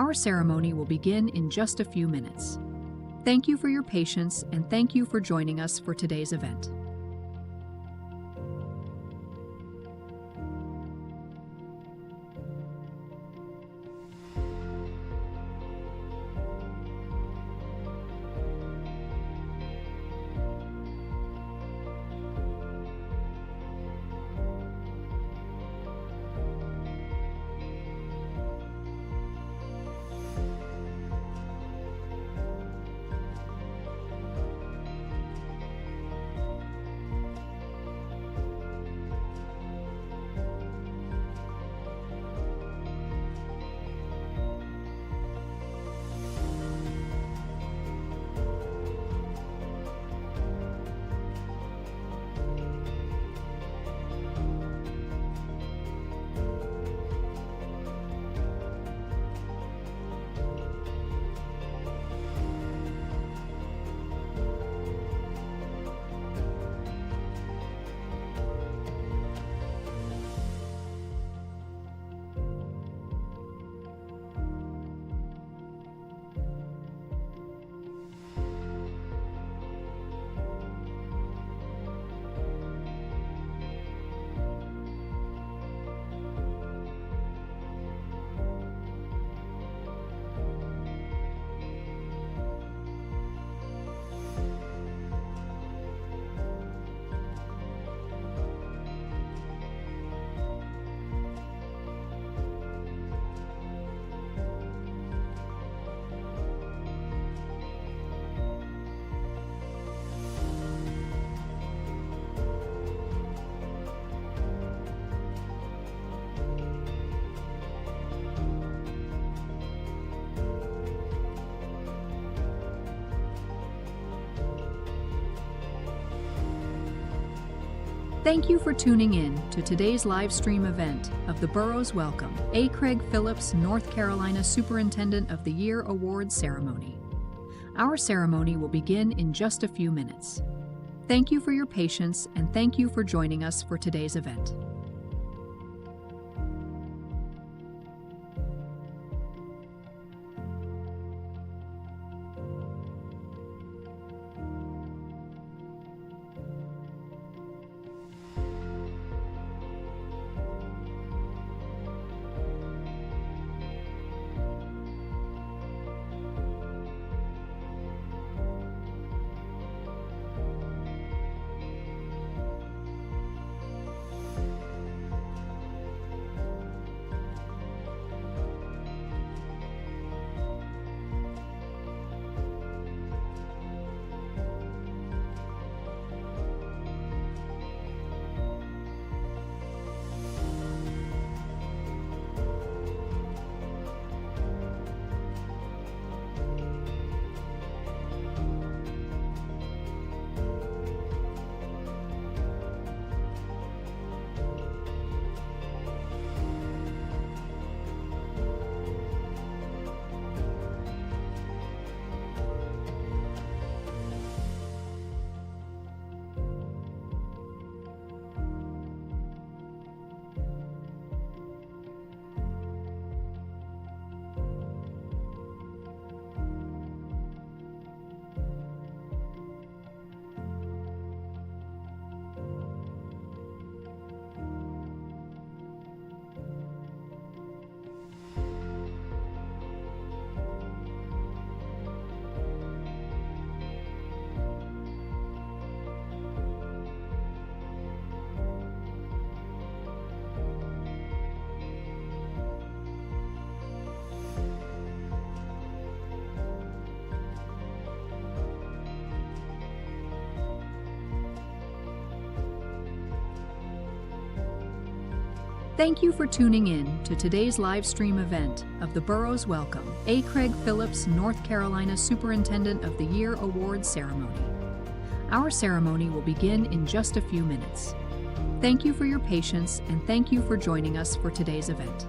Our ceremony will begin in just a few minutes. Thank you for your patience and thank you for joining us for today's event. Thank you for tuning in to today's live stream event of the Burroughs Wellcome, A. Craig Phillips, North Carolina Superintendent of the Year Award Ceremony. Our ceremony will begin in just a few minutes. Thank you for your patience and thank you for joining us for today's event. Thank you for tuning in to today's live stream event of the Burroughs Wellcome, A. Craig Phillips, North Carolina Superintendent of the Year Award Ceremony. Our ceremony will begin in just a few minutes. Thank you for your patience and thank you for joining us for today's event.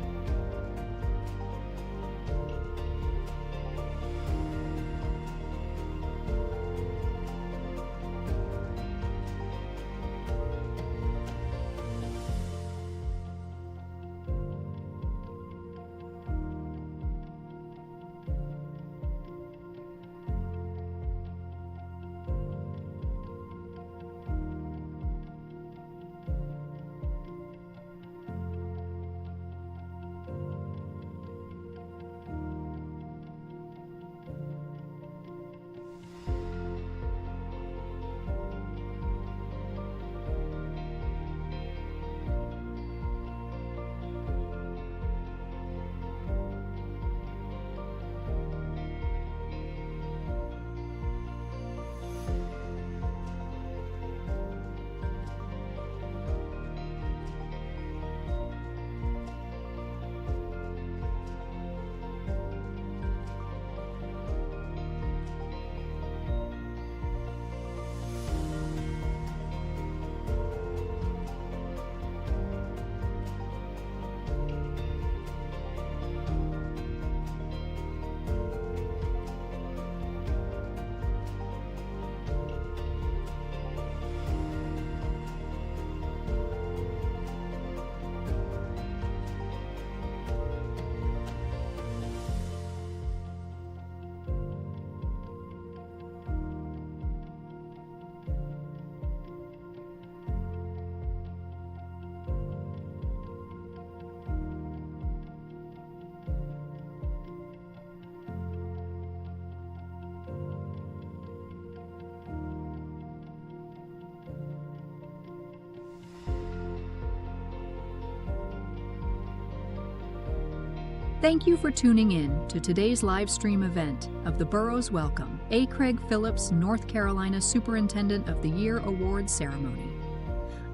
Thank you for tuning in to today's live stream event of the Burroughs Wellcome, A. Craig Phillips, North Carolina Superintendent of the Year Award Ceremony.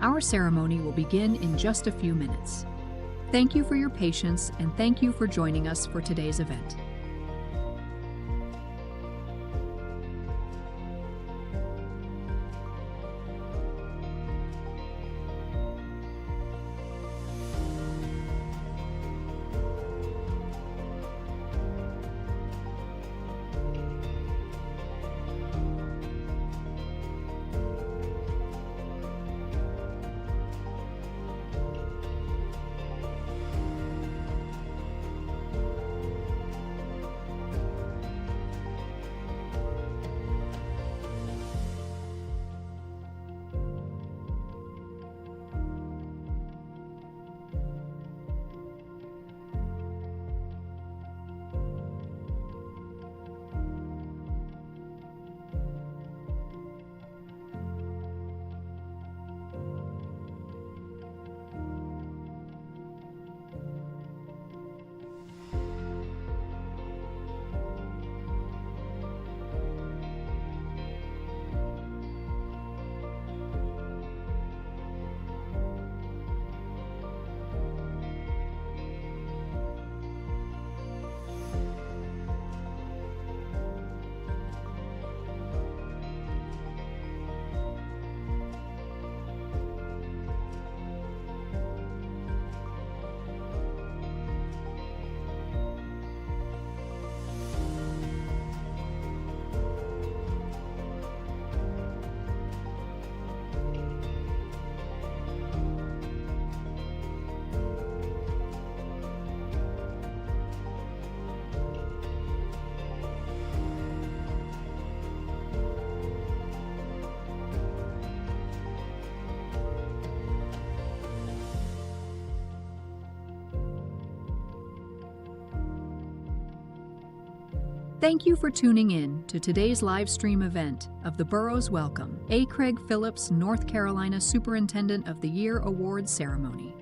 Our ceremony will begin in just a few minutes. Thank you for your patience and thank you for joining us for today's event. Thank you for tuning in to today's live stream event of the Burroughs Wellcome, A. Craig Phillips, North Carolina Superintendent of the Year Award Ceremony.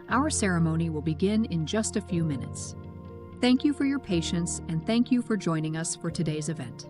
Our ceremony will begin in just a few minutes. Thank you for your patience and thank you for joining us for today's event.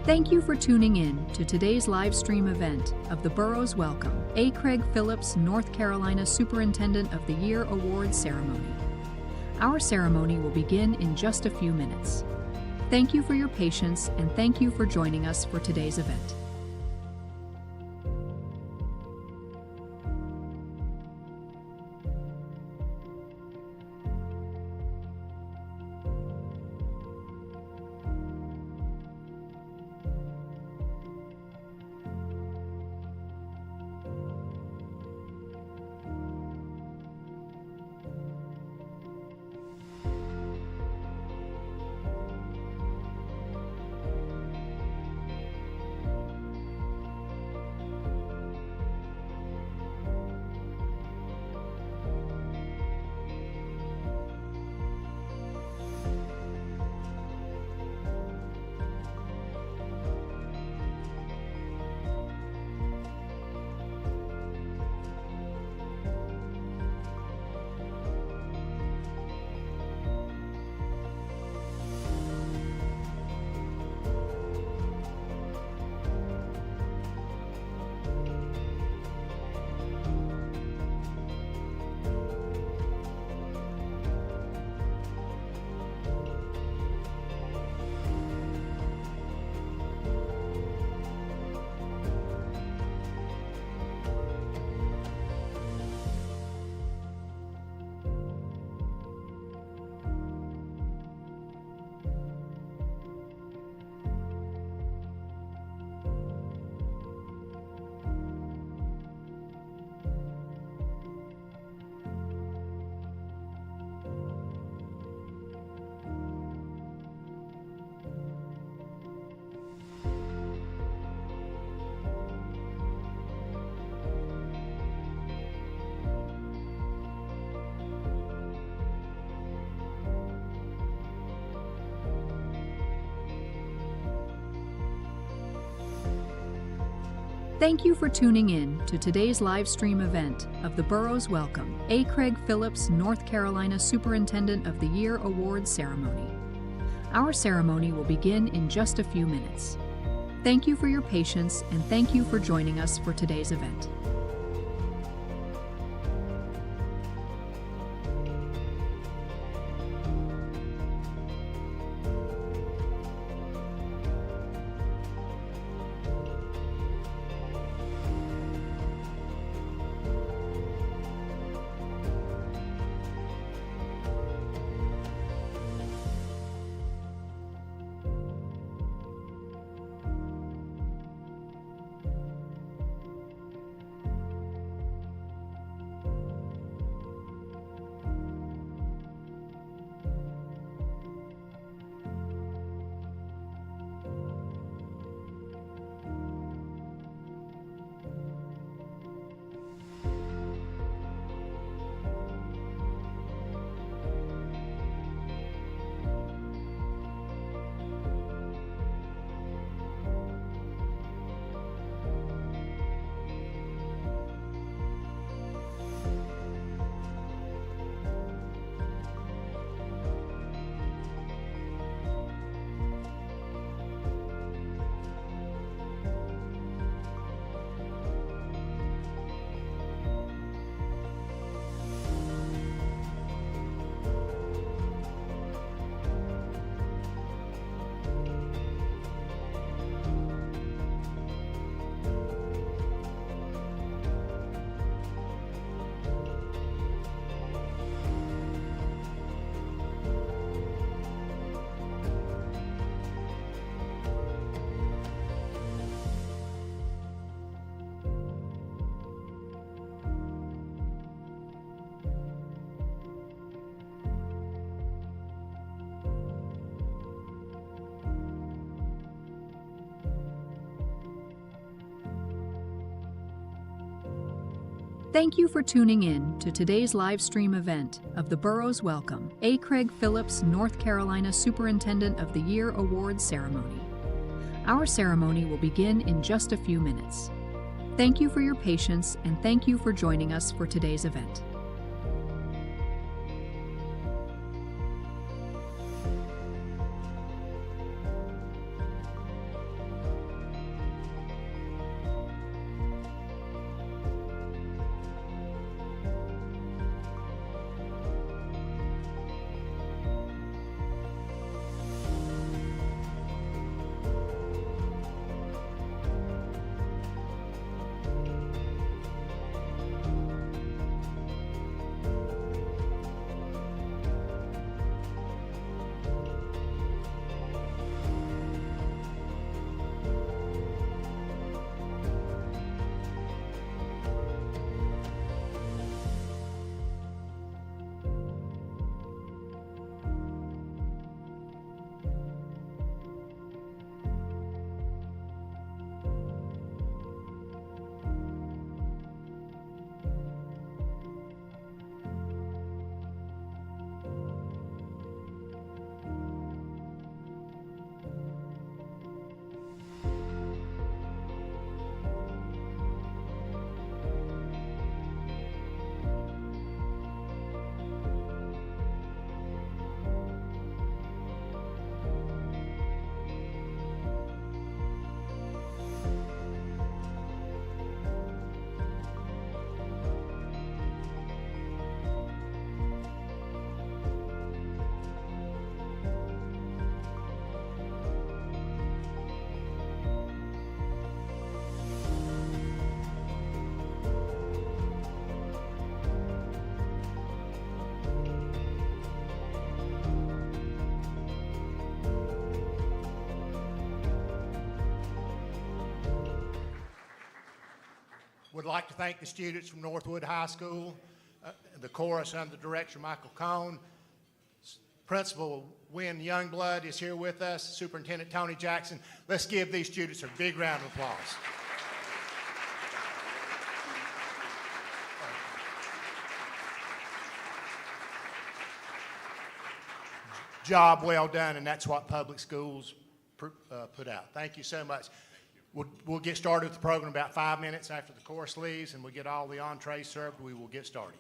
Thank you for tuning in to today's live stream event of the Burroughs Wellcome, A. Craig Phillips, North Carolina Superintendent of the Year Award Ceremony. Our ceremony will begin in just a few minutes. Thank you for your patience and thank you for joining us for today's event. Thank you for tuning in to today's live stream event of the Burroughs Wellcome, A. Craig Phillips, North Carolina Superintendent of the Year Awards ceremony. Our ceremony will begin in just a few minutes. Thank you for your patience and thank you for joining us for today's event. Thank you for tuning in to today's live stream event of the Burroughs Wellcome, A. Craig Phillips, North Carolina Superintendent of the Year Awards ceremony. Our ceremony will begin in just a few minutes. Thank you for your patience and thank you for joining us for today's event. Would like to thank the students from Northwood High School, the chorus under the direction of Michael Cohn. Principal Wynn Youngblood is here with us, Superintendent Tony Jackson. Let's give these students a big round of applause. Job well done, and that's what public schools put out. Thank you so much. We'll get started with the program about 5 minutes after the chorus leaves, and we get all the entrees served. We will get started.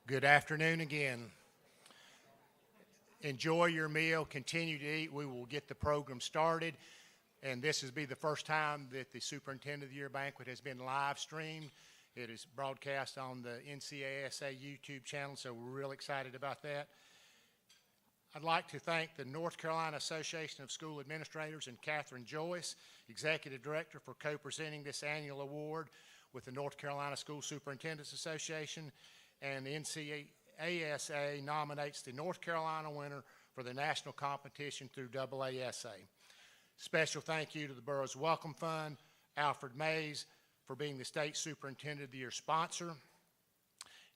Good afternoon again. Enjoy your meal, continue to eat. We will get the program started. And this will be the first time that the Superintendent of the Year banquet has been live streamed. It is broadcast on the NCASA YouTube channel, so we're real excited about that. I'd like to thank the North Carolina Association of School Administrators and Catherine Joyce, Executive Director, for co-presenting this annual award with the North Carolina School Superintendents Association, and the NCASA nominates the North Carolina winner for the national competition through AASA. Special thank you to the Burroughs Wellcome Fund, Alfred Mays, for being the State Superintendent of the Year sponsor.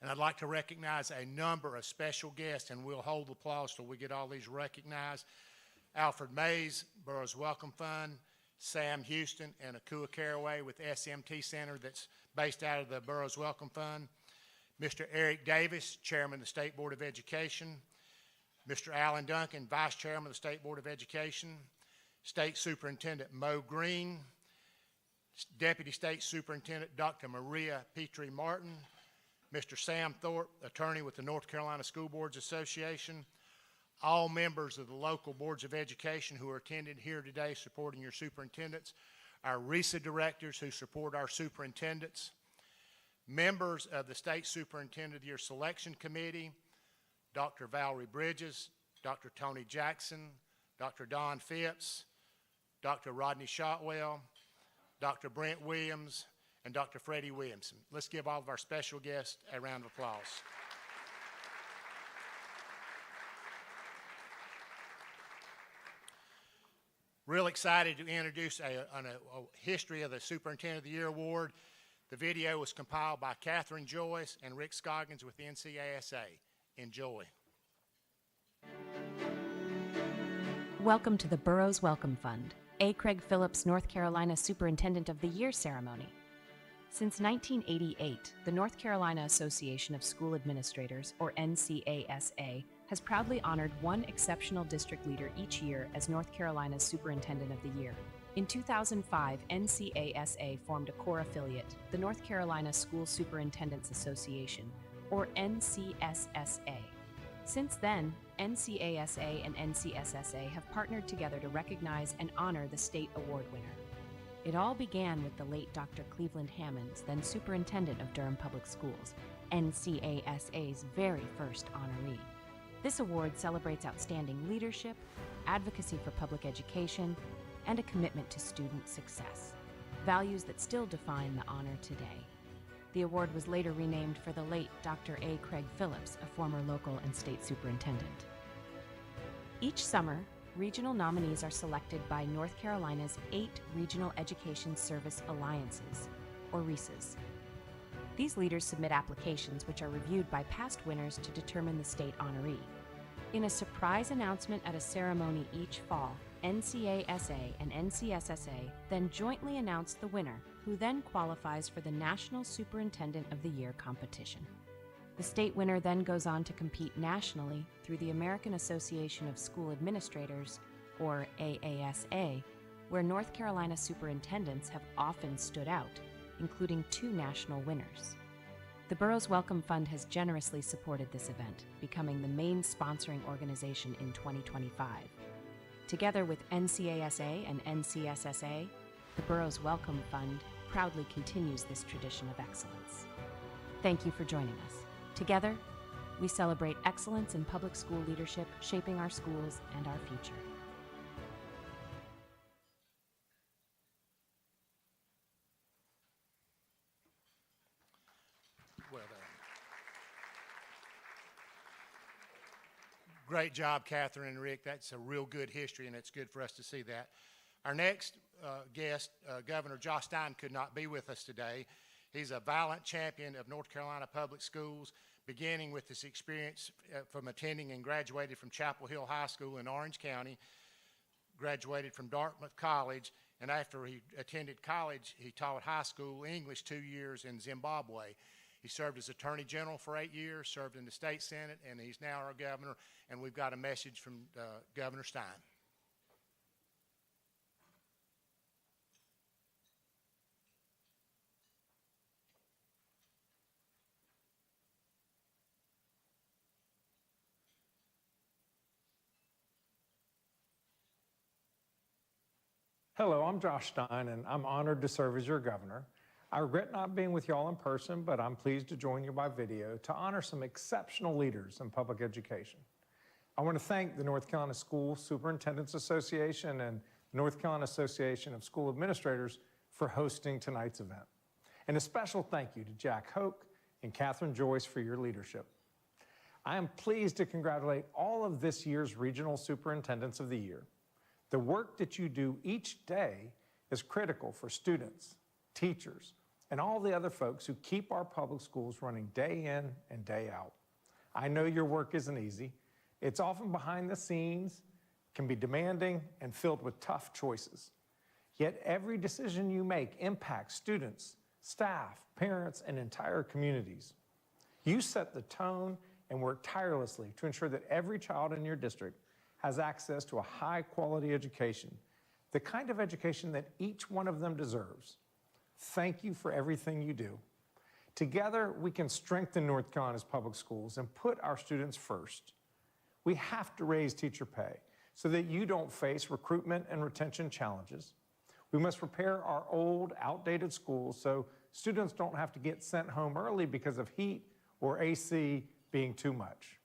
And I'd like to recognize a number of special guests, and we'll hold applause till we get all these recognized. Alfred Mays, Burroughs Wellcome Fund, Sam Houston, and Akua Caraway with SMT Center that's based out of the Burroughs Wellcome Fund. Mr. Eric Davis, Chairman of the State Board of Education. Mr. Alan Duncan, Vice Chairman of the State Board of Education. State Superintendent Mo Green. Deputy State Superintendent Dr. Maria Petrie Martin. Mr. Sam Thorpe, attorney with the North Carolina School Boards Association. All members of the local boards of education who are attended here today supporting your superintendents. Our RESA directors who support our superintendents. Members of the State Superintendent of the Year Selection Committee, Dr. Valerie Bridges, Dr. Tony Jackson, Dr. Don Phillips, Dr. Rodney Shotwell, Dr. Brent Williams, and Dr. Freddie Williamson. Let's give all of our special guests a round of applause. Real excited to introduce a history of the Superintendent of the Year Award. The video was compiled by Catherine Joyce and Rick Scoggins with the NCASA. Enjoy. Welcome to the Burroughs Wellcome Fund, A. Craig Phillips, North Carolina Superintendent of the Year ceremony. Since 1988, the North Carolina Association of School Administrators, or NCASA, has proudly honored one exceptional district leader each year as North Carolina's Superintendent of the Year. In 2005, NCASA formed a core affiliate, the North Carolina School Superintendents Association, or NCSSA. Since then, NCASA and NCSSA have partnered together to recognize and honor the state award winner. It all began with the late Dr. Cleveland Hammonds, then Superintendent of Durham Public Schools, NCASA's very first honoree. This award celebrates outstanding leadership, advocacy for public education, and a commitment to student success, values that still define the honor today. The award was later renamed for the late Dr. A. Craig Phillips, a former local and state superintendent. Each summer, regional nominees are selected by North Carolina's 8 Regional Education Service Alliances, or RESAs. These leaders submit applications which are reviewed by past winners to determine the state honoree. In a surprise announcement at a ceremony each fall, NCASA and NCSSA then jointly announce the winner, who then qualifies for the National Superintendent of the Year competition. The state winner then goes on to compete nationally through the American Association of School Administrators, or AASA, where North Carolina superintendents have often stood out, including 2 national winners. The Burroughs Wellcome Fund has generously supported this event, becoming the main sponsoring organization in 2025. Together with NCASA and NCSSA, the Burroughs Wellcome Fund proudly continues this tradition of excellence. Thank you for joining us. Together, we celebrate excellence in public school leadership, shaping our schools and our future. Well done. Great job, Catherine and Rick. That's a real good history, and it's good for us to see that. Our next guest, Governor Josh Stein, could not be with us today. He's a violent champion of North Carolina public schools, beginning with his experience from attending and graduated from Chapel Hill High School in Orange County, graduated from Dartmouth College, and after he attended college, he taught high school English 2 years in Zimbabwe. He served as Attorney General for 8 years, served in the state Senate, and he's now our governor, and we've got a message from Governor Stein. Hello, I'm Josh Stein, and I'm honored to serve as your governor. I regret not being with y'all in person, but I'm pleased to join you by video to honor some exceptional leaders in public education. I want to thank the North Carolina School Superintendents Association and the North Carolina Association of School Administrators for hosting tonight's event. And a special thank you to Jack Hoke and Catherine Joyce for your leadership. I am pleased to congratulate all of this year's Regional Superintendents of the Year. The work that you do each day is critical for students, teachers, and all the other folks who keep our public schools running day in and day out. I know your work isn't easy. It's often behind the scenes, can be demanding, and filled with tough choices. Yet every decision you make impacts students, staff, parents, and entire communities. You set the tone and work tirelessly to ensure that every child in your district has access to a high-quality education, the kind of education that each one of them deserves. Thank you for everything you do. Together, we can strengthen North Carolina's public schools and put our students first. We have to raise teacher pay so that you don't face recruitment and retention challenges. We must repair our old, outdated schools so students don't have to get sent home early because of heat or AC being too much.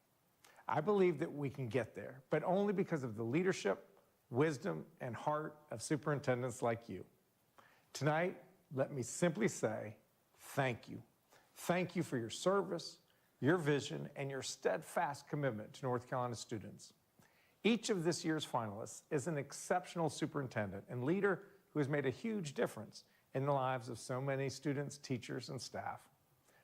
I believe that we can get there, but only because of the leadership, wisdom, and heart of superintendents like you. Tonight, let me simply say thank you. Thank you for your service, your vision, and your steadfast commitment to North Carolina students. Each of this year's finalists is an exceptional superintendent and leader who has made a huge difference in the lives of so many students, teachers, and staff.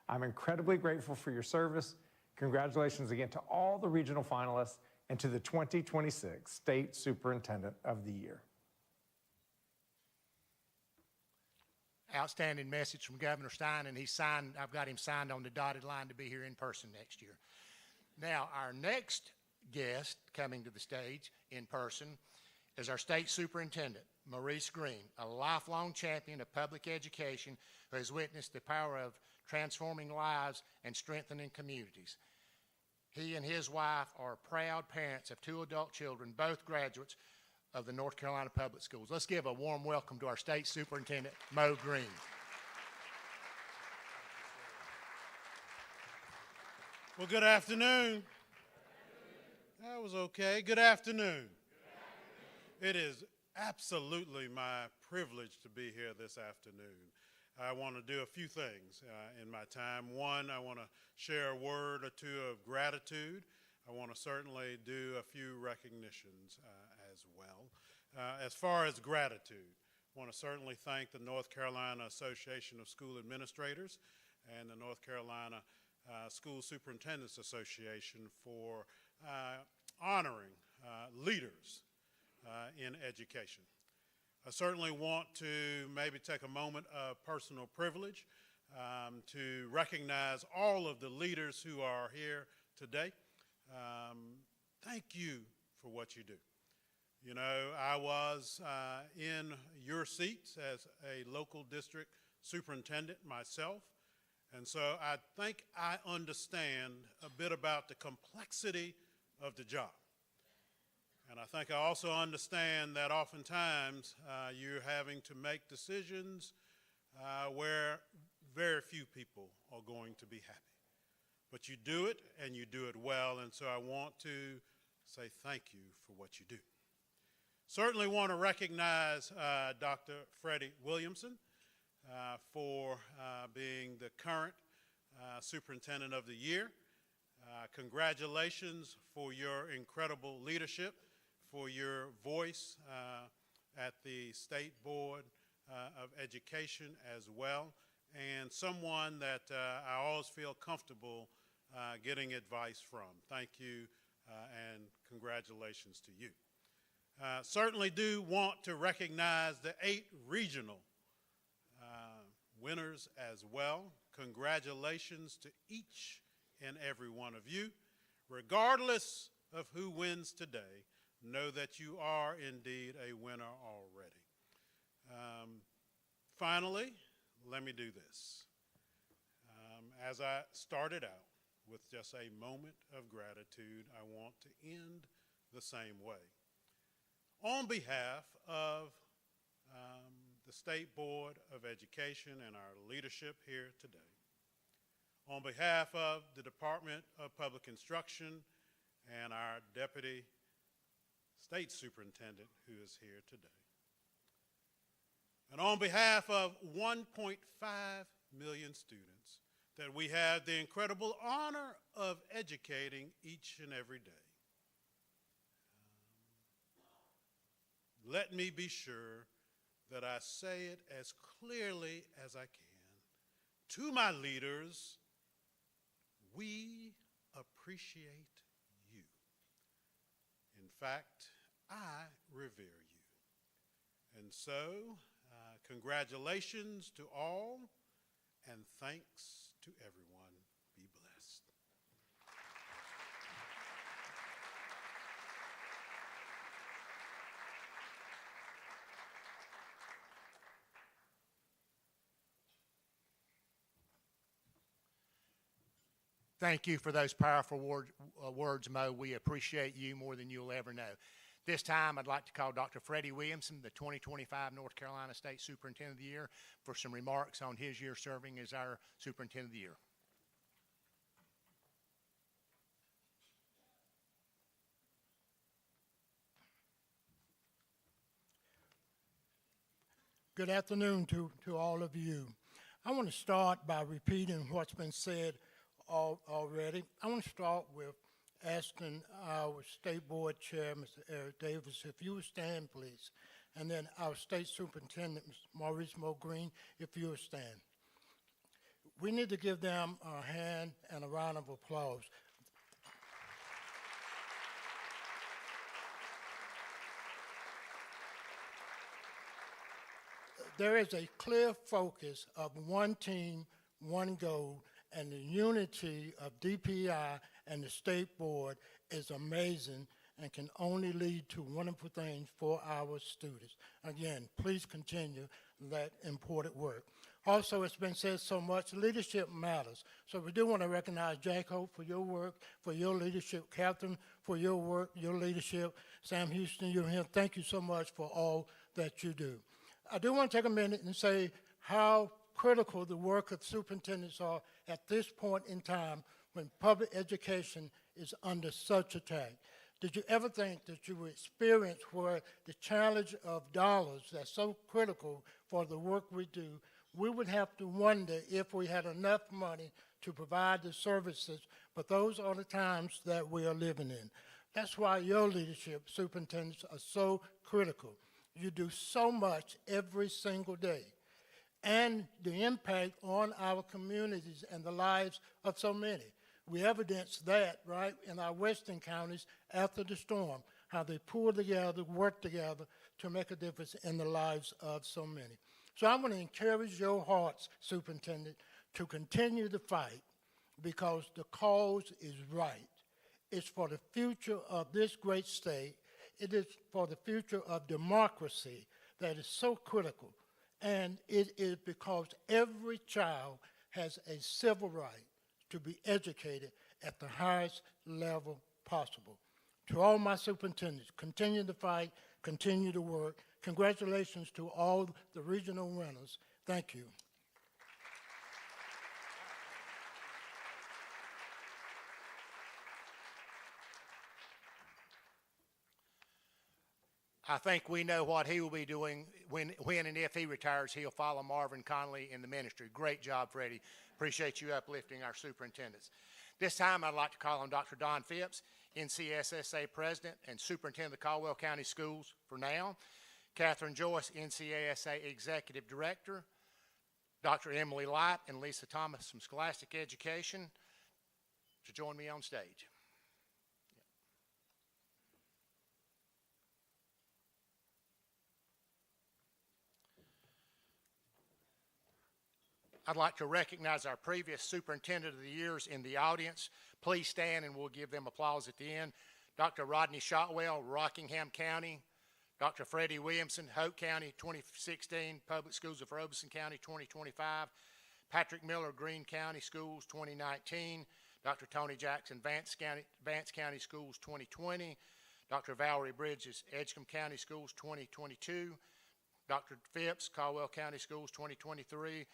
I'm incredibly grateful for your service. Congratulations again to all the regional finalists and to the 2026 State Superintendent of the Year. Outstanding message from Governor Stein, and I've got him signed on the dotted line to be here in person next year. Now, our next guest coming to the stage in person is our State Superintendent, Maurice Green, a lifelong champion of public education who has witnessed the power of transforming lives and strengthening communities. He and his wife are proud parents of 2 adult children, both graduates of the North Carolina Public Schools. Let's give a warm welcome to our State Superintendent, Mo Green. Well, good afternoon. That was okay. Good afternoon. It is absolutely my privilege to be here this afternoon. I want to do a few things in my time. One, I want to share a word or two of gratitude. I want to certainly do a few recognitions as well. As far as gratitude, I want to certainly thank the North Carolina Association of School Administrators and the North Carolina School Superintendents Association for honoring leaders in education. I certainly want to maybe take a moment of personal privilege to recognize all of the leaders who are here today. Thank you for what you do. You know, I was in your seats as a local district superintendent myself, and so I think I understand a bit about the complexity of the job. And I think I also understand that oftentimes you're having to make decisions where very few people are going to be happy. But you do it, and you do it well, and so I want to say thank you for what you do. Certainly want to recognize Dr. Freddie Williamson for being the current Superintendent of the Year. Congratulations for your incredible leadership, for your voice at the State Board of Education as well, and someone that I always feel comfortable getting advice from. Thank you and congratulations to you. Certainly do want to recognize the 8 regional winners as well. Congratulations to each and every one of you. Regardless of who wins today, know that you are indeed a winner already. Finally, let me do this. As I started out with just a moment of gratitude, I want to end the same way. On behalf of the State Board of Education and our leadership here today. On behalf of the Department of Public Instruction and our Deputy State Superintendent who is here today. And on behalf of 1.5 million students that we have the incredible honor of educating each and every day. Let me be sure that I say it as clearly as I can. To my leaders, we appreciate you. In fact, I revere you. And so, congratulations to all, and thanks to everyone. Be blessed. Thank you for those powerful words, Mo. We appreciate you more than you'll ever know. This time, I'd like to call Dr. Freddie Williamson, the 2025 North Carolina State Superintendent of the Year, for some remarks on his year serving as our Superintendent of the Year. Good afternoon to all of you. I want to start by repeating what's been said already. I want to start with asking our State Board Chair, Mr. Eric Davis, if you would stand, please. And then our State Superintendent, Mr. Maurice Mo Green, if you would stand. We need to give them a hand and a round of applause. There is a clear focus of one team, one goal, and the unity of DPI and the State Board is amazing and can only lead to wonderful things for our students. Again, please continue that important work. Also, it's been said so much, leadership matters. So we do want to recognize Jacob for your work, for your leadership, Catherine for your work, your leadership, Sam Houston, you're here. Thank you so much for all that you do. I do want to take a minute and say how critical the work of superintendents are at this point in time when public education is under such attack. Did you ever think that you would experience where the challenge of dollars that's so critical for the work we do, we would have to wonder if we had enough money to provide the services, but those are the times that we are living in. That's why your leadership, superintendents, are so critical. You do so much every single day. And the impact on our communities and the lives of so many. We evidence that, right, in our western counties after the storm, how they pulled together, worked together to make a difference in the lives of so many. So I want to encourage your hearts, Superintendent, to continue the fight because the cause is right. It's for the future of this great state. It is for the future of democracy that is so critical. And it is because every child has a civil right to be educated at the highest level possible. To all my superintendents, continue to fight, continue to work. Congratulations to all the regional winners. Thank you. I think we know what he will be doing when and if he retires. He'll follow Marvin Conley in the ministry. Great job, Freddie. Appreciate you uplifting our superintendents. This time, I'd like to call on Dr. Don Phillips, NCSSA President and Superintendent of the Caldwell County Schools for now. Catherine Joyce, NCSSA Executive Director. Dr. Emily Light and Lisa Thomas from Scholastic Education to join me on stage. I'd like to recognize our previous Superintendent of the Years in the audience. Please stand and we'll give them applause at the end. Dr. Rodney Shotwell, Rockingham County. Dr. Freddie Williamson, Hope County, 2016. Public Schools of Robeson County, 2025. Patrick Miller, Greene County Schools, 2019. Dr. Tony Jackson, Vance County Schools, 2020. Dr. Valerie Bridges, Edgecombe County Schools, 2022. Dr. Phillips, Caldwell County Schools 2023,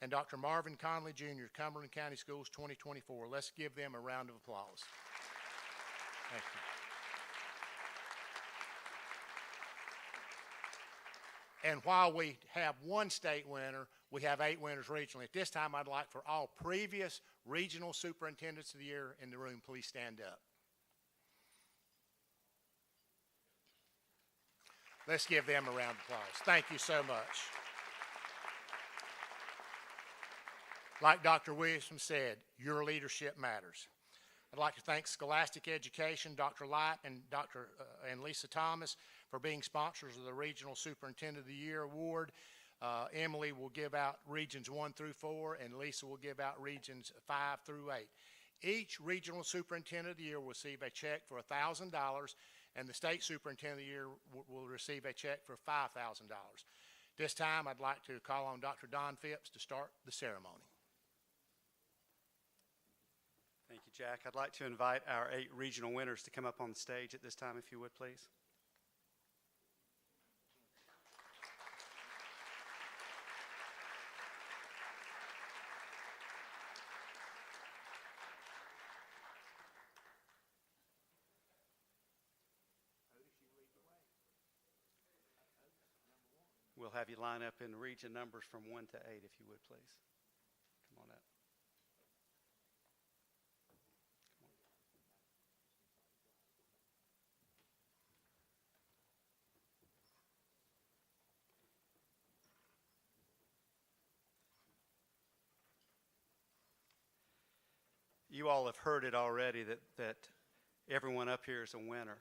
and Dr. Marvin Conley Jr., Cumberland County Schools 2024. Let's give them a round of applause. Thank you. And while we have one state winner, we have 8 winners regionally. At this time, I'd like for all previous regional superintendents of the year in the room, please stand up. Let's give them a round of applause. Thank you so much. Like Dr. Williamson said, your leadership matters. I'd like to thank Scholastic Education, Dr. Light and and Lisa Thomas for being sponsors of the Regional Superintendent of the Year Award. Emily will give out regions 1 through 4, and Lisa will give out regions 5 through 8. Each regional superintendent of the year will receive a check for $1,000, and the state superintendent of the year will receive a check for $5,000. This time, I'd like to call on Dr. Don Phipps to start the ceremony. Thank you, Jack. I'd like to invite our 8 regional winners to come up on the stage at this time, if you would, please. We'll have you line up in region numbers from 1 to 8, if you would, please. Come on up. You all have heard it already that everyone up here is a winner.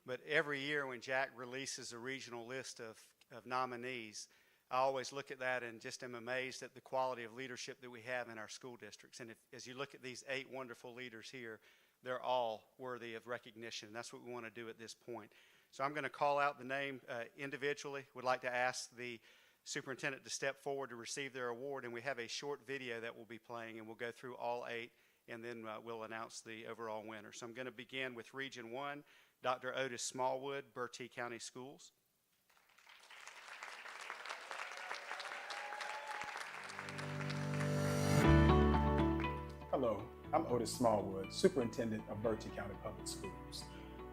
But every year when Jack releases a regional list of nominees, I always look at that and just am amazed at the quality of leadership that we have in our school districts. And as you look at these 8 wonderful leaders here, they're all worthy of recognition. And that's what we want to do at this point. So I'm going to call out the name individually. Would like to ask the superintendent to step forward to receive their award. And we have a short video that will be playing, and we'll go through all 8, and then we'll announce the overall winner. So I'm going to begin with Region 1, Dr. Otis Smallwood, Bertie County Schools. Hello, I'm Otis Smallwood, Superintendent of Bertie County Public Schools.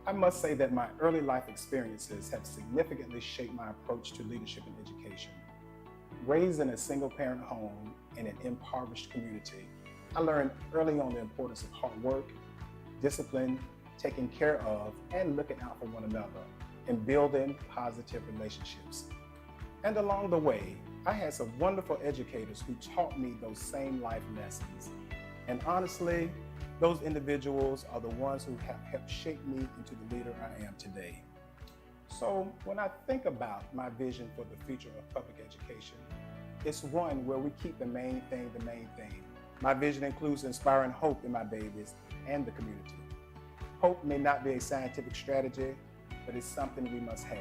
I must say that my early life experiences have significantly shaped my approach to leadership and education. Raised in a single-parent home in an impoverished community, I learned early on the importance of hard work, discipline, taking care of, and looking out for one another, and building positive relationships. And along the way, I had some wonderful educators who taught me those same life lessons. And honestly, those individuals are the ones who have helped shape me into the leader I am today. So when I think about my vision for the future of public education, it's one where we keep the main thing the main thing. My vision includes inspiring hope in my babies and the community. Hope may not be a scientific strategy, but it's something we must have.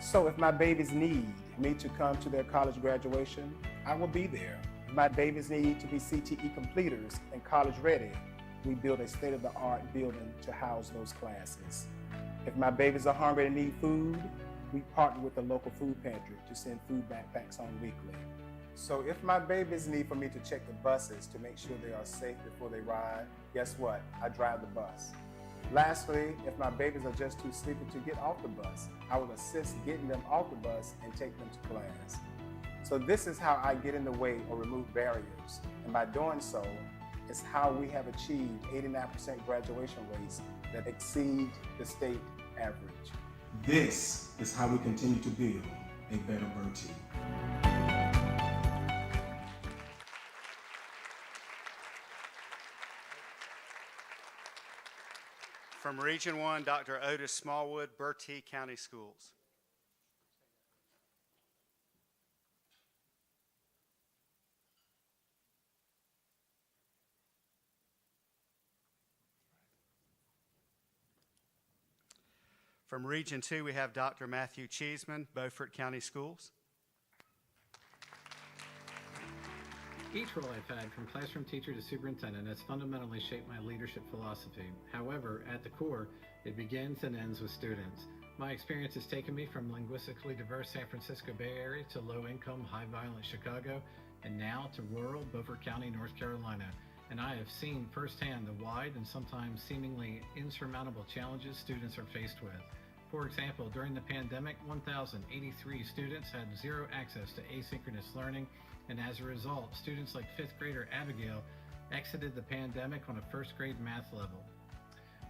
So if my babies need me to come to their college graduation, I will be there. If my babies need to be CTE completers and college ready, we build a state-of-the-art building to house those classes. If my babies are hungry and need food, we partner with the local food pantry to send food backpacks home weekly. So if my babies need for me to check the buses to make sure they are safe before they ride, guess what? I drive the bus. Lastly, if my babies are just too sleepy to get off the bus, I will assist getting them off the bus and take them to class. So this is how I get in the way or remove barriers. And by doing so, it's how we have achieved 89% graduation rates that exceed the state average. This is how we continue to build a better Bertie. From Region 1, Dr. Otis Smallwood, Bertie County Schools. From Region 2, we have Dr. Matthew Cheeseman, Beaufort County Schools. Each role I've had, from classroom teacher to superintendent, has fundamentally shaped my leadership philosophy. However, at the core, it begins and ends with students. My experience has taken me from linguistically diverse San Francisco Bay Area to low-income, high-violence Chicago, and now to rural Beaufort County, North Carolina. And I have seen firsthand the wide and sometimes seemingly insurmountable challenges students are faced with. For example, during the pandemic, 1,083 students had zero access to asynchronous learning, and as a result, students like 5th grader Abigail exited the pandemic on a first grade math level.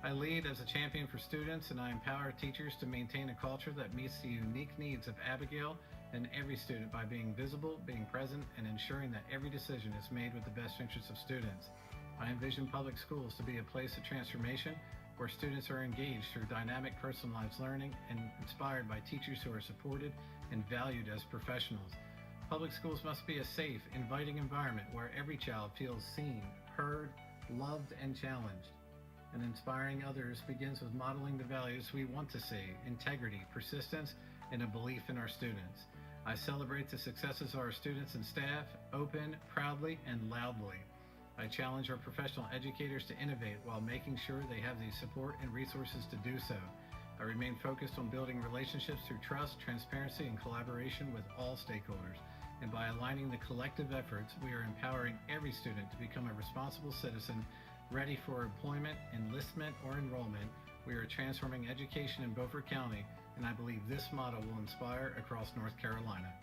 I lead as a champion for students, and I empower teachers to maintain a culture that meets the unique needs of Abigail and every student by being visible, being present, and ensuring that every decision is made with the best interests of students. I envision public schools to be a place of transformation where students are engaged through dynamic, personalized learning and inspired by teachers who are supported and valued as professionals. Public schools must be a safe, inviting environment where every child feels seen, heard, loved, and challenged. And inspiring others begins with modeling the values we want to see: integrity, persistence, and a belief in our students. I celebrate the successes of our students and staff, open, proudly, and loudly. I challenge our professional educators to innovate while making sure they have the support and resources to do so. I remain focused on building relationships through trust, transparency, and collaboration with all stakeholders. And by aligning the collective efforts, we are empowering every student to become a responsible citizen ready for employment, enlistment, or enrollment. We are transforming education in Beaufort County, and I believe this model will inspire across North Carolina.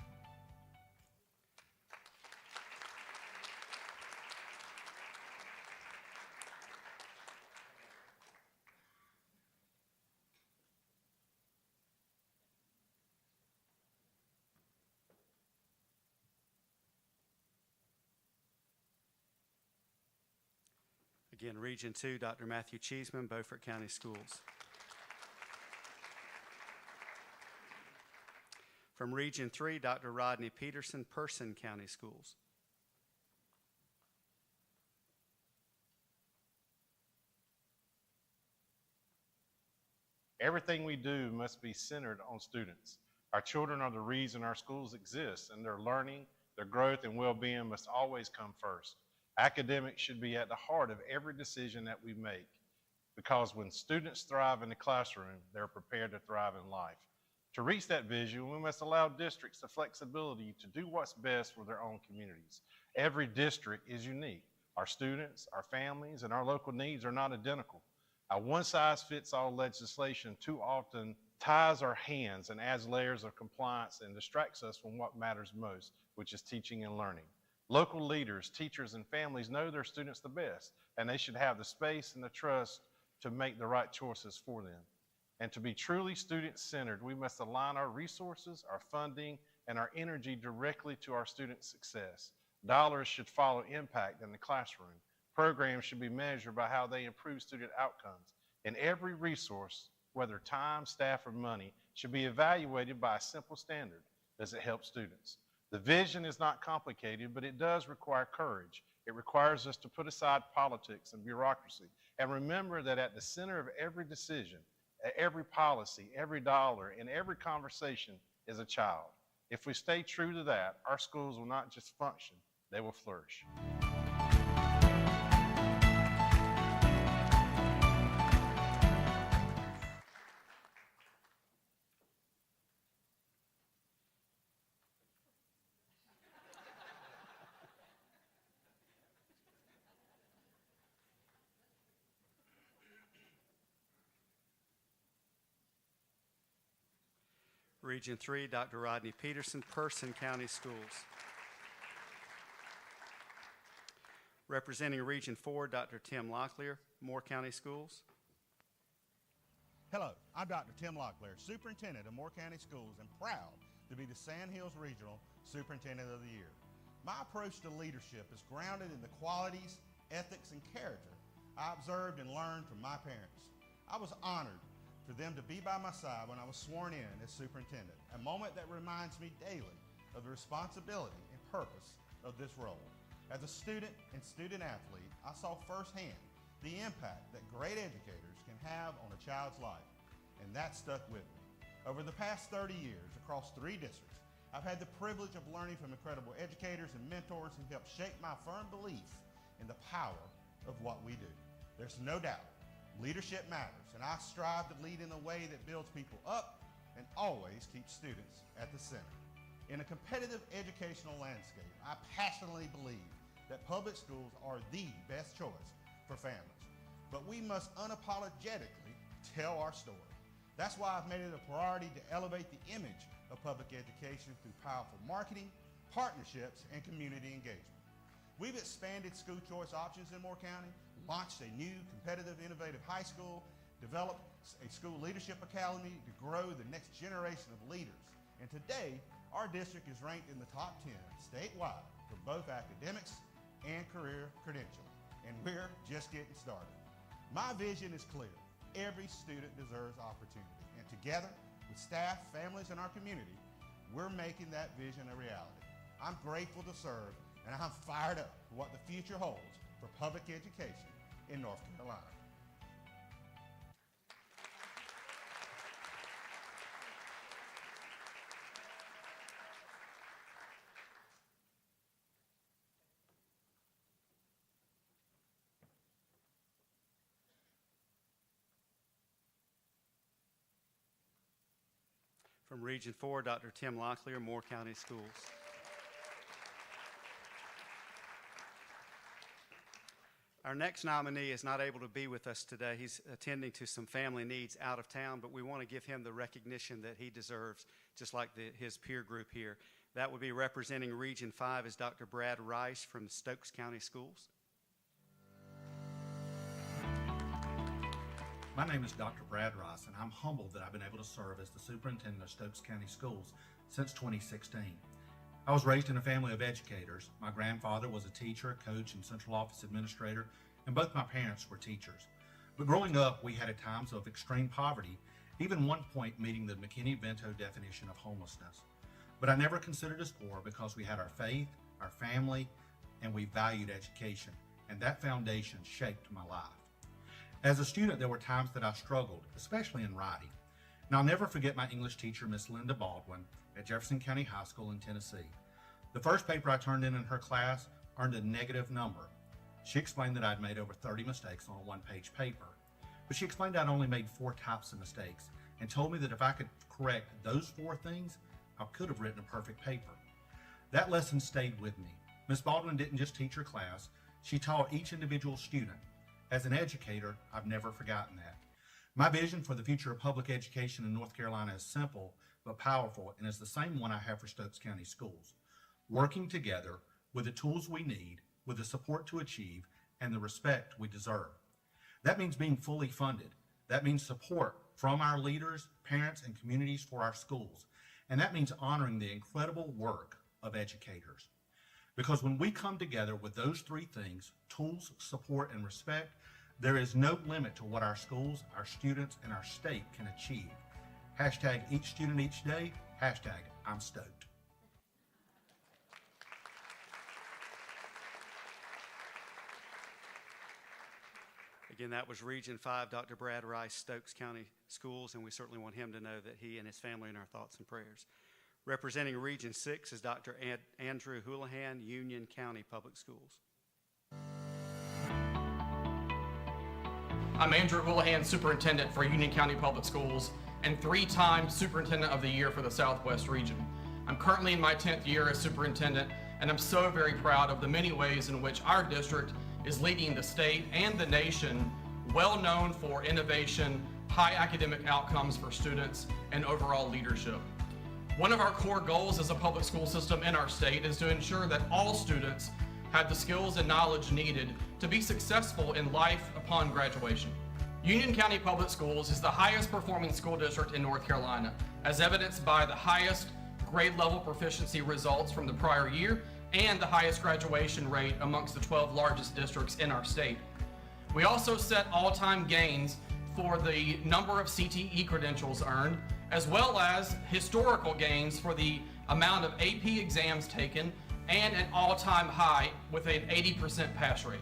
Again, Region 2, Dr. Matthew Cheeseman, Beaufort County Schools. From Region 3, Dr. Rodney Peterson, Person County Schools. Everything we do must be centered on students. Our children are the reason our schools exist, and their learning, their growth, and well-being must always come first. Academics should be at the heart of every decision that we make, because when students thrive in the classroom, they're prepared to thrive in life. To reach that vision, we must allow districts the flexibility to do what's best for their own communities. Every district is unique. Our students, our families, and our local needs are not identical. Our one-size-fits-all legislation too often ties our hands and adds layers of compliance and distracts us from what matters most, which is teaching and learning. Local leaders, teachers, and families know their students the best, and they should have the space and the trust to make the right choices for them. And to be truly student-centered, we must align our resources, our funding, and our energy directly to our students' success. Dollars should follow impact in the classroom. Programs should be measured by how they improve student outcomes. And every resource, whether time, staff, or money, should be evaluated by a simple standard. Does it help students? The vision is not complicated, but it does require courage. It requires us to put aside politics and bureaucracy and remember that at the center of every decision, every policy, every dollar, and every conversation is a child. If we stay true to that, our schools will not just function, they will flourish. Region 3, Dr. Rodney Peterson, Person County Schools. Representing Region 4, Dr. Tim Locklear, Moore County Schools. Hello, I'm Dr. Tim Locklear, Superintendent of Moore County Schools, and proud to be the Sand Hills Regional Superintendent of the Year. My approach to leadership is grounded in the qualities, ethics, and character I observed and learned from my parents. I was honored for them to be by my side when I was sworn in as superintendent, a moment that reminds me daily of the responsibility and purpose of this role. As a student and student athlete, I saw firsthand the impact that great educators can have on a child's life, and that stuck with me. Over the past 30 years, across 3 districts, I've had the privilege of learning from incredible educators and mentors who helped shape my firm belief in the power of what we do. There's no doubt Leadership matters, and I strive to lead in a way that builds people up and always keeps students at the center. In a competitive educational landscape, I passionately believe that public schools are the best choice for families. But we must unapologetically tell our story. That's why I've made it a priority to elevate the image of public education through powerful marketing, partnerships, and community engagement. We've expanded school choice options in Moore County, launched a new competitive, innovative high school, developed a school leadership academy to grow the next generation of leaders. And today, our district is ranked in the top 10 statewide for both academics and career credentialing. And we're just getting started. My vision is clear. Every student deserves opportunity. And together with staff, families, and our community, we're making that vision a reality. I'm grateful to serve, and I'm fired up for what the future holds for public education in North Carolina. From Region 4, Dr. Tim Locklear, Moore County Schools. Our next nominee is not able to be with us today. He's attending to some family needs out of town, but we want to give him the recognition that he deserves, just like his peer group here. That would be representing Region 5 is Dr. Brad Rice from the Stokes County Schools. My name is Dr. Brad Rice, and I'm humbled that I've been able to serve as the superintendent of Stokes County Schools since 2016. I was raised in a family of educators. My grandfather was a teacher, coach, and central office administrator, and both my parents were teachers. But growing up, we had at times of extreme poverty, even one point meeting the McKinney-Vento definition of homelessness. But I never considered us poor because we had our faith, our family, and we valued education, and that foundation shaped my life. As a student, there were times that I struggled, especially in writing. And I'll never forget my English teacher, Miss Linda Baldwin, at Jefferson County High School in Tennessee. The first paper I turned in her class earned a negative number. She explained that I'd made over 30 mistakes on a one-page paper. But she explained I'd only made 4 types of mistakes and told me that if I could correct those 4 things, I could have written a perfect paper. That lesson stayed with me. Miss Baldwin didn't just teach her class, she taught each individual student. As an educator, I've never forgotten that. My vision for the future of public education in North Carolina is simple but powerful, and is the same one I have for Stokes County Schools. Working together with the tools we need, with the support to achieve, and the respect we deserve. That means being fully funded. That means support from our leaders, parents, and communities for our schools. And that means honoring the incredible work of educators. Because when we come together with those 3 things, tools, support, and respect, there is no limit to what our schools, our students, and our state can achieve. Hashtag each student each day, hashtag I'm stoked. Again, that was Region 5, Dr. Brad Rice, Stokes County Schools, and we certainly want him to know that he and his family are in our thoughts and prayers. Representing Region 6 is Dr. Andrew Houlihan, Union County Public Schools. I'm Andrew Houlihan, Superintendent for Union County Public Schools and 3-time Superintendent of the Year for the Southwest region. I'm currently in my 10th year as Superintendent, and I'm so very proud of the many ways in which our district is leading the state and the nation, well known for innovation, high academic outcomes for students, and overall leadership. One of our core goals as a public school system in our state is to ensure that all students have the skills and knowledge needed to be successful in life upon graduation. Union County Public Schools is the highest performing school district in North Carolina, as evidenced by the highest grade level proficiency results from the prior year and the highest graduation rate amongst the 12 largest districts in our state. We also set all-time gains for the number of CTE credentials earned, as well as historical gains for the amount of AP exams taken, and an all-time high with an 80% pass rate.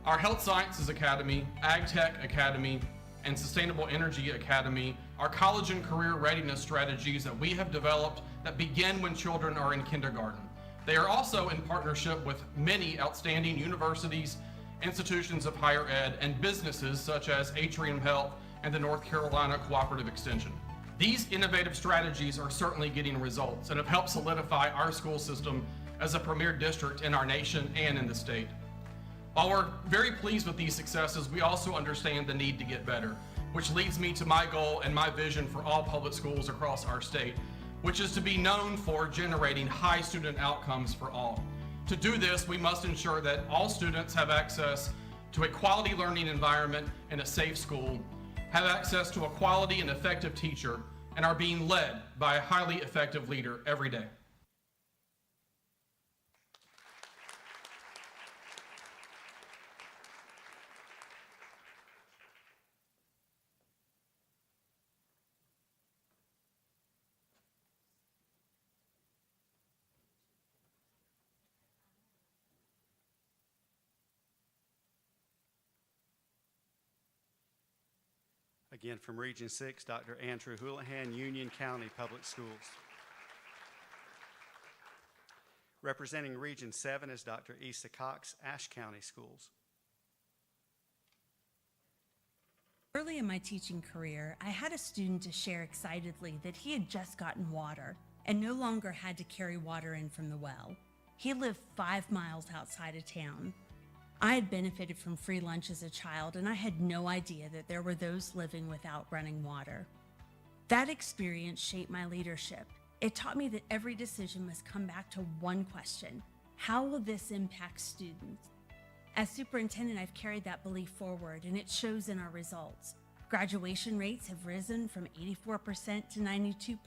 Our Health Sciences Academy, Ag Tech Academy, and Sustainable Energy Academy are college and career readiness strategies that we have developed that begin when children are in kindergarten. They are also in partnership with many outstanding universities institutions of higher ed, and businesses such as Atrium Health and the North Carolina Cooperative Extension. These innovative strategies are certainly getting results and have helped solidify our school system as a premier district in our nation and in the state. While we're very pleased with these successes, we also understand the need to get better, which leads me to my goal and my vision for all public schools across our state, which is to be known for generating high student outcomes for all. To do this, we must ensure that all students have access to a quality learning environment and a safe school, have access to a quality and effective teacher, and are being led by a highly effective leader every day. Again, from Region 6, Dr. Andrew Houlihan, Union County Public Schools. Representing Region 7 is Dr. Issa Cox, Ashe County Schools. Early in my teaching career, I had a student to share excitedly that he had just gotten water and no longer had to carry water in from the well. He lived 5 miles outside of town. I had benefited from free lunch as a child, and I had no idea that there were those living without running water. That experience shaped my leadership. It taught me that every decision must come back to one question: how will this impact students? As superintendent, I've carried that belief forward, and it shows in our results. Graduation rates have risen from 84% to 92%.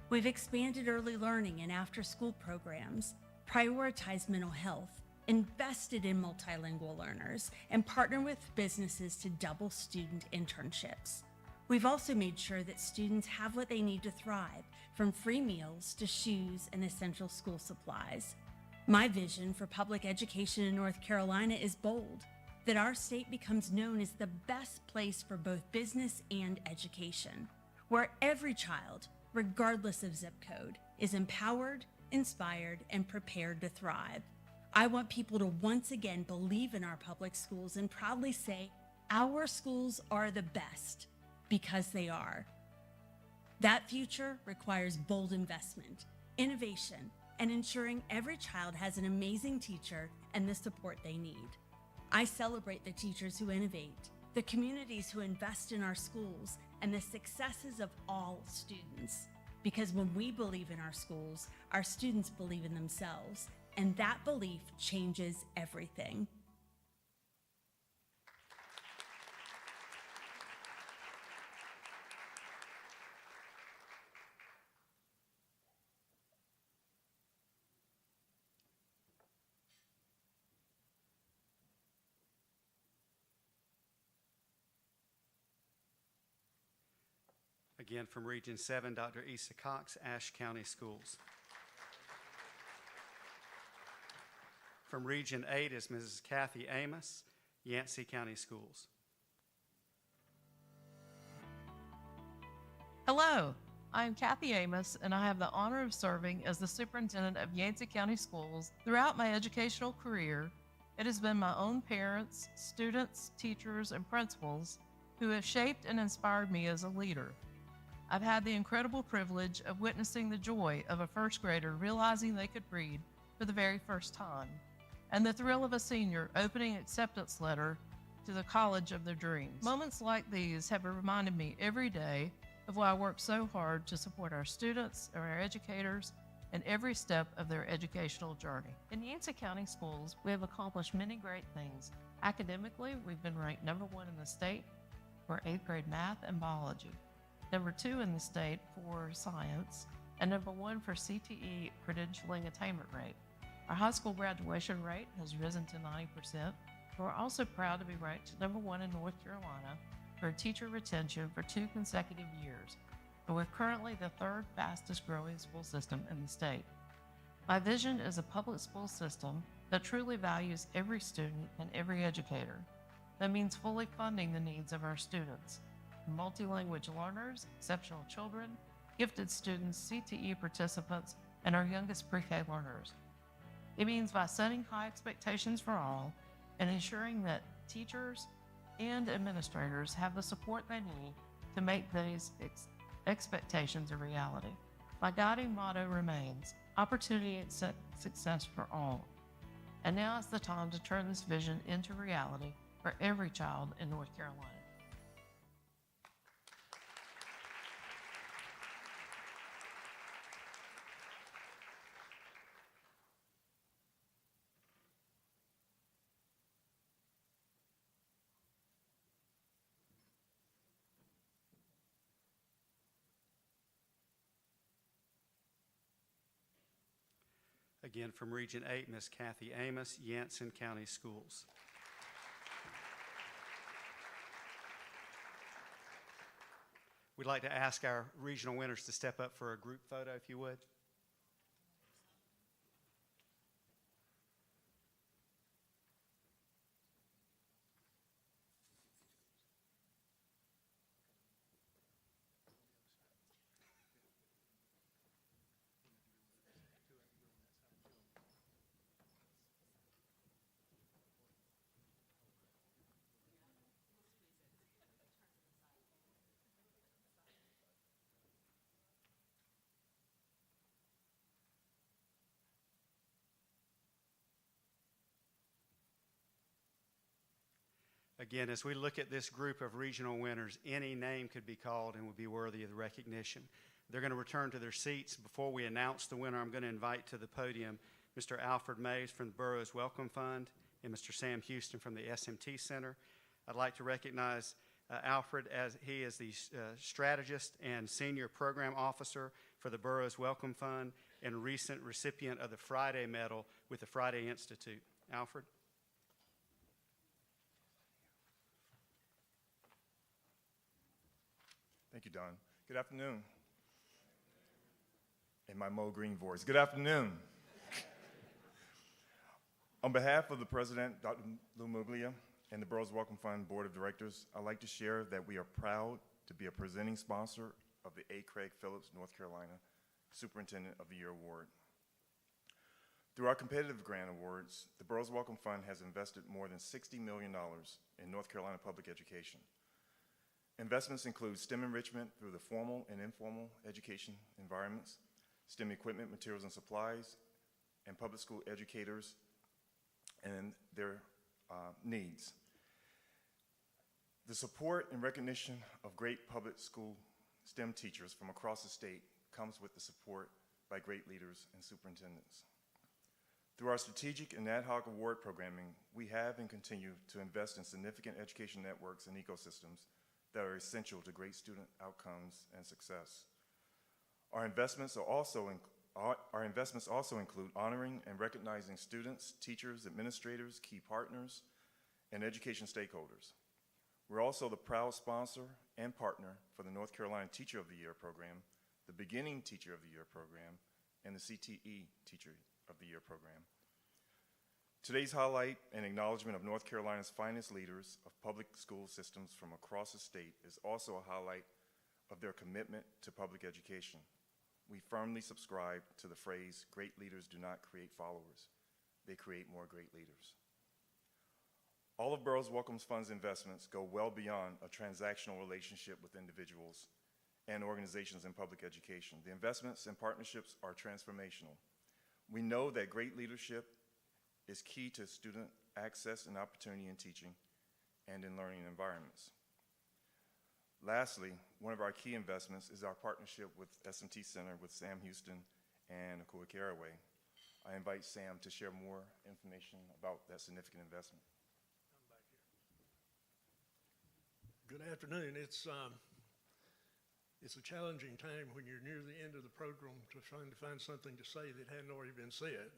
We've expanded early learning and after-school programs, prioritized mental health, invested in multilingual learners, and partnered with businesses to double student internships. We've also made sure that students have what they need to thrive, from free meals to shoes and essential school supplies. My vision for public education in North Carolina is bold: that our state becomes known as the best place for both business and education, where every child, regardless of zip code, is empowered, inspired, and prepared to thrive. I want people to once again believe in our public schools and proudly say, our schools are the best, because they are. That future requires bold investment, innovation, and ensuring every child has an amazing teacher and the support they need. I celebrate the teachers who innovate, the communities who invest in our schools, and the successes of all students. Because when we believe in our schools, our students believe in themselves, and that belief changes everything. Again, from Region 7, Dr. Issa Cox, Ashe County Schools. From Region 8 is Mrs. Kathy Amos, Yancey County Schools. Hello, I am Kathy Amos, and I have the honor of serving as the superintendent of Yancey County Schools. Throughout my educational career, it has been my own parents, students, teachers, and principals who have shaped and inspired me as a leader. I've had the incredible privilege of witnessing the joy of a first grader realizing they could read for the very first time, and the thrill of a senior opening acceptance letter to the college of their dreams. Moments like these have reminded me every day of why I work so hard to support our students and our educators in every step of their educational journey. In Yancey County Schools, we have accomplished many great things. Academically, we've been ranked #1 in the state for 8th grade math and biology, #2 in the state for science, and #1 for CTE credentialing attainment rate. Our high school graduation rate has risen to 90%. We're also proud to be ranked #1 in North Carolina for teacher retention for 2 consecutive years, and we're currently the 3rd fastest growing school system in the state. My vision is a public school system that truly values every student and every educator. That means fully funding the needs of our students: multi-language learners, exceptional children, gifted students, CTE participants, and our youngest pre-K learners. It means by setting high expectations for all and ensuring that teachers and administrators have the support they need to make these expectations a reality. My guiding motto remains, opportunity and success for all. And now is the time to turn this vision into reality for every child in North Carolina. Again, from Region 8, Ms. Kathy Amos, Yancey County Schools. We'd like to ask our regional winners to step up for a group photo, if you would. Again, as we look at this group of regional winners, any name could be called and would be worthy of the recognition. They're going to return to their seats. Before we announce the winner, I'm going to invite to the podium Mr. Alfred Mays from the Burroughs Wellcome Fund and Mr. Sam Houston from the SMT Center. I'd like to recognize Alfred, as he is the strategist and senior program officer for the Burroughs Wellcome Fund and recent recipient of the Friday Medal with the Friday Institute. Alfred? Thank you, Don. Good afternoon. In my Mo Green voice, good afternoon. On behalf of the President, Dr. Lou Muglia, and the Burroughs Wellcome Fund Board of Directors, I'd like to share that we are proud to be a presenting sponsor of the A. Craig Phillips, North Carolina Superintendent of the Year Award. Through our competitive grant awards, the Burroughs Wellcome Fund has invested more than $60 million in North Carolina public education. Investments include STEM enrichment through the formal and informal education environments, STEM equipment, materials, and supplies, and public school educators and their needs. The support and recognition of great public school STEM teachers from across the state comes with the support by great leaders and superintendents. Through our strategic and ad hoc award programming, we have and continue to invest in significant education networks and ecosystems that are essential to great student outcomes and success. Our investments also include honoring and recognizing students, teachers, administrators, key partners, and education stakeholders. We're also the proud sponsor and partner for the North Carolina Teacher of the Year program, the Beginning Teacher of the Year program, and the CTE Teacher of the Year program. Today's highlight and acknowledgement of North Carolina's finest leaders of public school systems from across the state is also a highlight of their commitment to public education. We firmly subscribe to the phrase, great leaders do not create followers, they create more great leaders. All of Burroughs Wellcome Fund's investments go well beyond a transactional relationship with individuals and organizations in public education. The investments and partnerships are transformational. We know that great leadership is key to student access and opportunity in teaching and in learning environments. Lastly, one of our key investments is our partnership with SMT Center with Sam Houston and Akua Caraway. I invite Sam to share more information about that significant investment. Good afternoon. It's a challenging time when you're near the end of the program to trying to find something to say that hadn't already been said.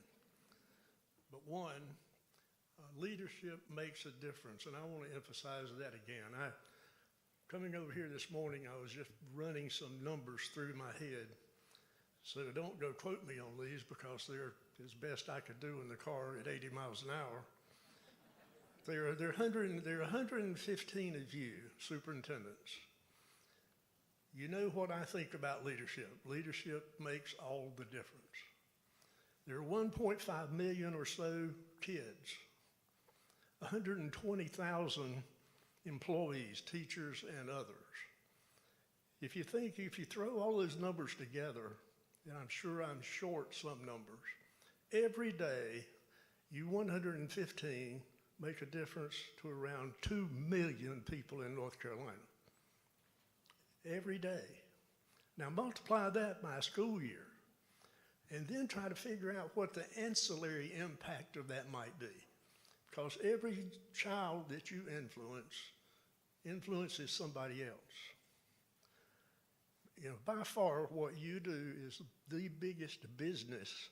But one, leadership makes a difference, and I want to emphasize that again. Coming over here this morning, I was just running some numbers through my head. So don't go quote me on these because they're as best I could do in the car at 80 miles an hour. There are 115 of you, superintendents. You know what I think about leadership. Leadership makes all the difference. There are 1.5 million or so kids. 120,000 employees, teachers, and others. If you throw all those numbers together, and I'm sure I'm short some numbers, every day, you 115 make a difference to around 2 million people in North Carolina. Every day. Now multiply that by a school year, and then try to figure out what the ancillary impact of that might be. Because every child that you influences somebody else. You know, by far what you do is the biggest business.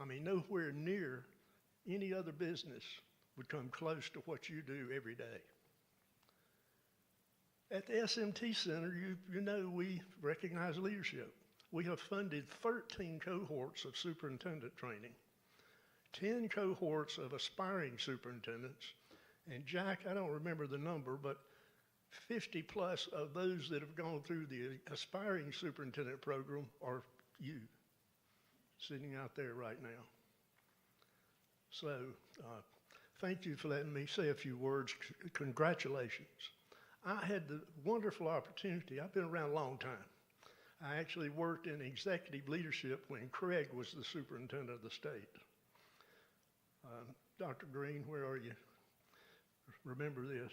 I mean, nowhere near any other business would come close to what you do every day. At the SMT Center, you know we recognize leadership. We have funded 13 cohorts of superintendent training, 10 cohorts of aspiring superintendents, and Jack, I don't remember the number, but 50 plus of those that have gone through the aspiring superintendent program are you, sitting out there right now. So thank you for letting me say a few words. Congratulations. I had the wonderful opportunity, I've been around a long time. I actually worked in executive leadership when Craig was the superintendent of the state. Dr. Green, where are you? Remember this.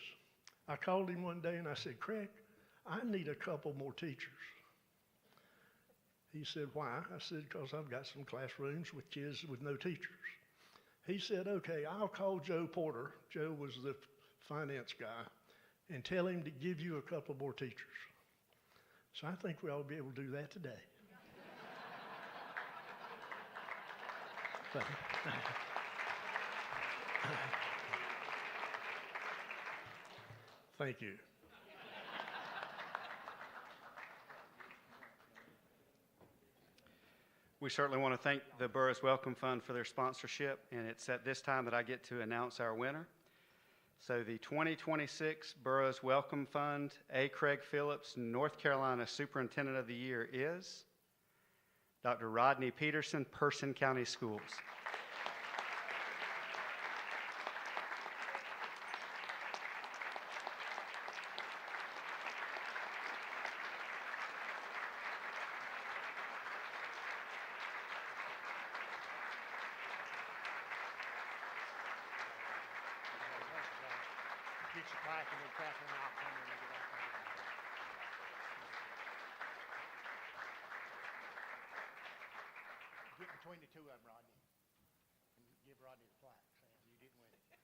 I called him one day and I said, Craig, I need a couple more teachers. He said, why? I said, because I've got some classrooms with kids with no teachers. He said, okay, I'll call Joe Porter. Joe was the finance guy, and tell him to give you a couple more teachers. So I think we ought to be able to do that today. Thank you. We certainly want to thank the Burroughs Wellcome Fund for their sponsorship, and it's at this time that I get to announce our winner. So the 2026 Burroughs Wellcome Fund A. Craig Phillips North Carolina Superintendent of the Year is Dr. Rodney Peterson, Person County Schools. Get your plaque and then Catherine and I'll come in and get out there. Get between the two of them, Rodney. And give Rodney the plaque, saying you didn't win it.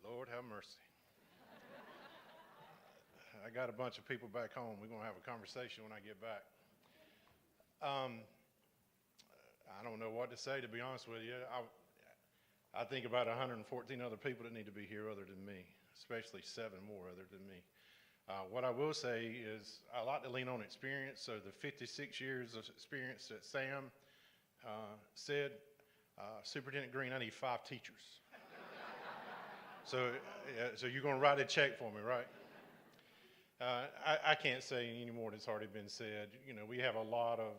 Lord have mercy. I got a bunch of people back home. We're going to have a conversation when I get back. I don't know what to say, to be honest with you. I think about 114 other people that need to be here other than me, especially 7 more other than me. What I will say is I like to lean on experience. So the 56 years of experience that Sam said, Superintendent Green, I need 5 teachers. So you're going to write a check for me, right? I can't say any more that's already been said. You know, we have a lot of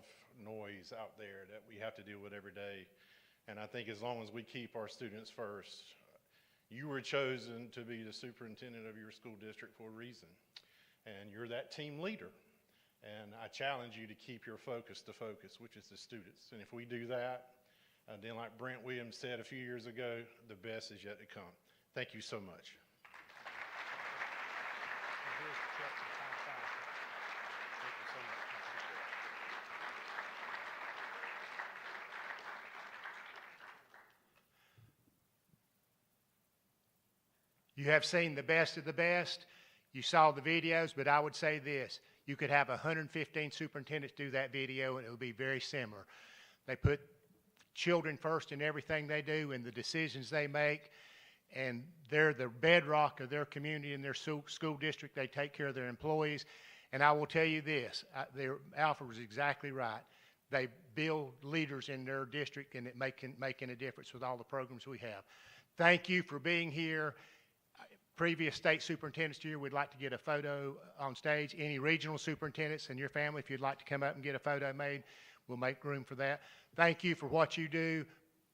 noise out there that we have to deal with every day. And I think as long as we keep our students first, you were chosen to be the superintendent of your school district for a reason. And you're that team leader. And I challenge you to keep your focus to focus, which is the students. And if we do that, then like Brent Williams said a few years ago, the best is yet to come. Thank you so much. You have seen the best of the best. You saw the videos, but I would say this. You could have 115 superintendents do that video, and it would be very similar. They put children first in everything they do and the decisions they make. and they're the bedrock of their community and their school district. They take care of their employees. And I will tell you this, Alfred was exactly right. They build leaders in their district, and it making a difference with all the programs we have. Thank you for being here. Previous state superintendents here, we'd like to get a photo on stage. Any regional superintendents and your family, if you'd like to come up and get a photo made, we'll make room for that. Thank you for what you do.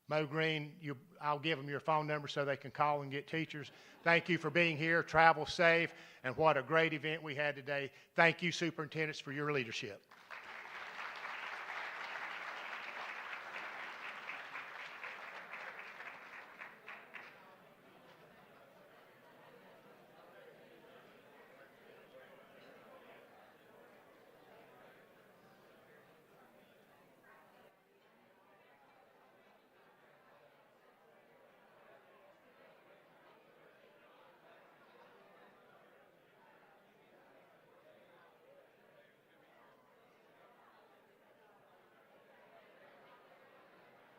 Mo Green, I'll give them your phone number so they can call and get teachers. Thank you for being here. Travel safe, and what a great event we had today. Thank you, superintendents, for your leadership.